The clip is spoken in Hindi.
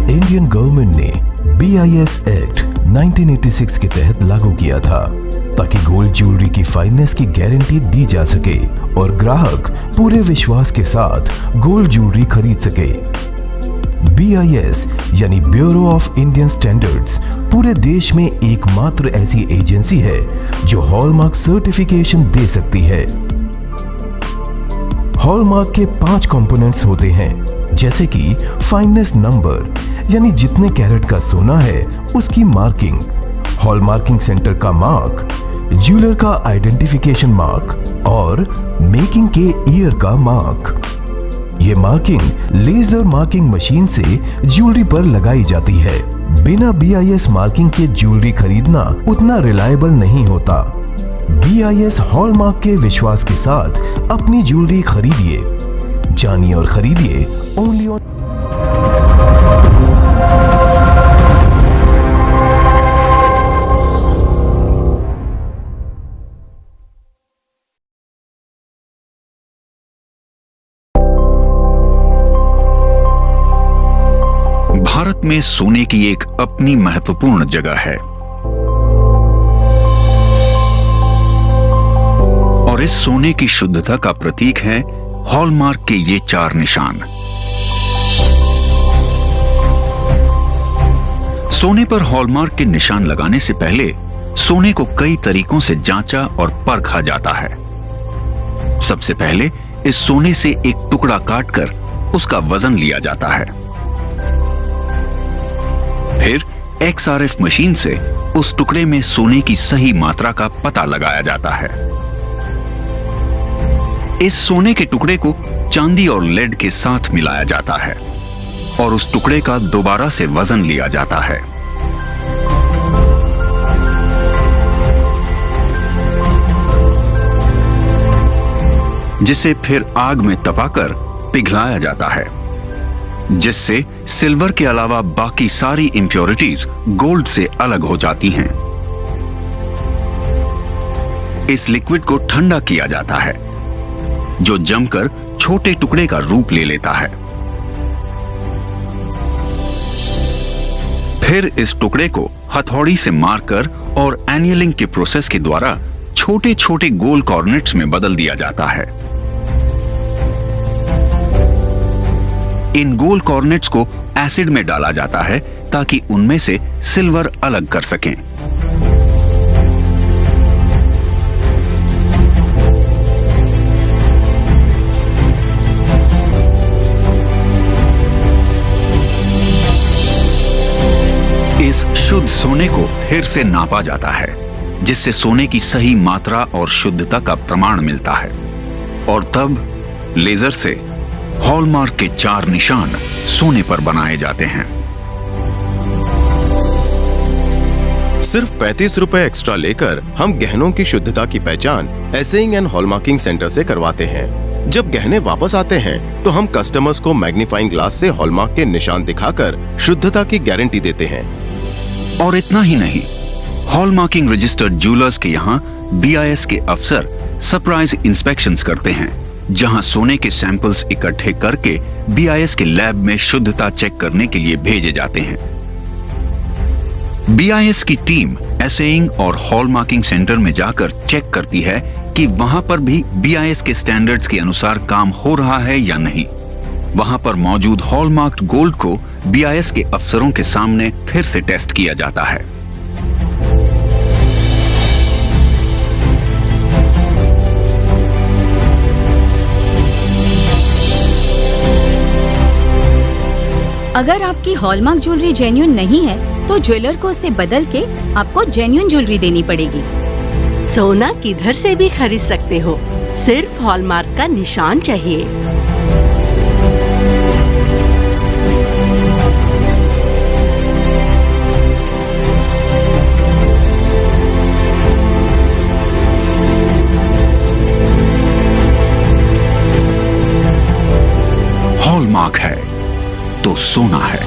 इंडियन गवर्नमेंट ने BIS एक्ट 1986 के तहत लागू किया था ताकि गोल्ड ज्वेलरी की फाइननेस की गारंटी दी जा सके और ग्राहक पूरे विश्वास के साथ गोल्ड ज्वेलरी खरीद सके। BIS यानी ब्यूरो ऑफ इंडियन स्टैंडर्ड्स पूरे देश में एकमात्र ऐसी एजेंसी है जो हॉलमार्क सर्टिफिकेशन दे सकती है। हॉलमार्क के 5 कंपोनेंट्स होते हैं, जैसे कि फाइननेस नंबर यानी जितने कैरेट का सोना है उसकी मार्किंग, हॉलमार्किंग सेंटर का मार्क, ज्वेलर का आइडेंटिफिकेशन मार्क और मेकिंग के ईयर का मार्क। ये मार्किंग लेजर मार्किंग मशीन से ज्वेलरी पर लगाई जाती है। बिना BIS मार्किंग के ज्वेलरी खरीदना उतना रिलायबल नहीं होता। BIS हॉलमार्क के विश्वास के साथ अपनी ज्वेलरी खरीदिए। जानिए और खरीदिए ओनली ऑन। भारत में सोने की एक अपनी महत्वपूर्ण जगह है और इस सोने की शुद्धता का प्रतीक है हॉलमार्क के ये 4 निशान। सोने पर हॉलमार्क के निशान लगाने से पहले सोने को कई तरीकों से जांचा और परखा जाता है। सबसे पहले इस सोने से एक टुकड़ा काटकर उसका वजन लिया जाता है। फिर XRF मशीन से उस टुकड़े में सोने की सही मात्रा का पता लगाया जाता है। इस सोने के टुकड़े को चांदी और लेड के साथ मिलाया जाता है और उस टुकड़े का दोबारा से वजन लिया जाता है। जिसे फिर आग में तपाकर पिघलाया जाता है, जिससे सिल्वर के अलावा बाकी सारी इंप्योरिटीज गोल्ड से अलग हो जाती हैं। इस लिक्विड को ठंडा किया जाता है, जो जमकर छोटे टुकड़े का रूप ले लेता है। फिर इस टुकड़े को हथौड़ी से मारकर और एनियलिंग के प्रोसेस के द्वारा छोटे छोटे गोल कॉर्नेट्स में बदल दिया जाता है। इन गोल कॉर्नेट्स को एसिड में डाला जाता है ताकि उनमें से सिल्वर अलग कर सकें। इस शुद्ध सोने को फिर से नापा जाता है, जिससे सोने की सही मात्रा और शुद्धता का प्रमाण मिलता है और तब लेजर से हॉलमार्क के 4 निशान सोने पर बनाए जाते हैं। सिर्फ 35 रुपए एक्स्ट्रा लेकर हम गहनों की शुद्धता की पहचान एसेइंग एंड हॉलमार्किंग सेंटर से करवाते हैं। जब गहने वापस आते हैं तो हम कस्टमर्स को मैग्नीफाइंग ग्लास से हॉलमार्क के निशान दिखाकर शुद्धता की गारंटी देते हैं। और इतना ही नहीं, हॉलमार्किंग रजिस्टर्ड ज्वेलर्स के यहाँ BIS के अफसर सरप्राइज इंस्पेक्शंस करते हैं, जहां सोने के सैंपल्स इकट्ठे करके BIS के लैब में शुद्धता चेक करने के लिए भेजे जाते हैं। BIS की टीम एसेइंग और हॉलमार्किंग सेंटर में जाकर चेक करती है कि वहां पर भी BIS के स्टैंडर्ड्स के अनुसार काम हो रहा है या नहीं। वहां पर मौजूद हॉलमार्क्ड गोल्ड को BIS के अफसरों के सामने फिर से टेस्ट किया जाता है। अगर आपकी हॉलमार्क ज्वेलरी जेन्युइन नहीं है तो ज्वेलर को उसे बदल के आपको जेन्युइन ज्वेलरी देनी पड़ेगी। सोना किधर से भी खरीद सकते हो, सिर्फ हॉलमार्क का निशान चाहिए। हॉलमार्क है तो सोना है।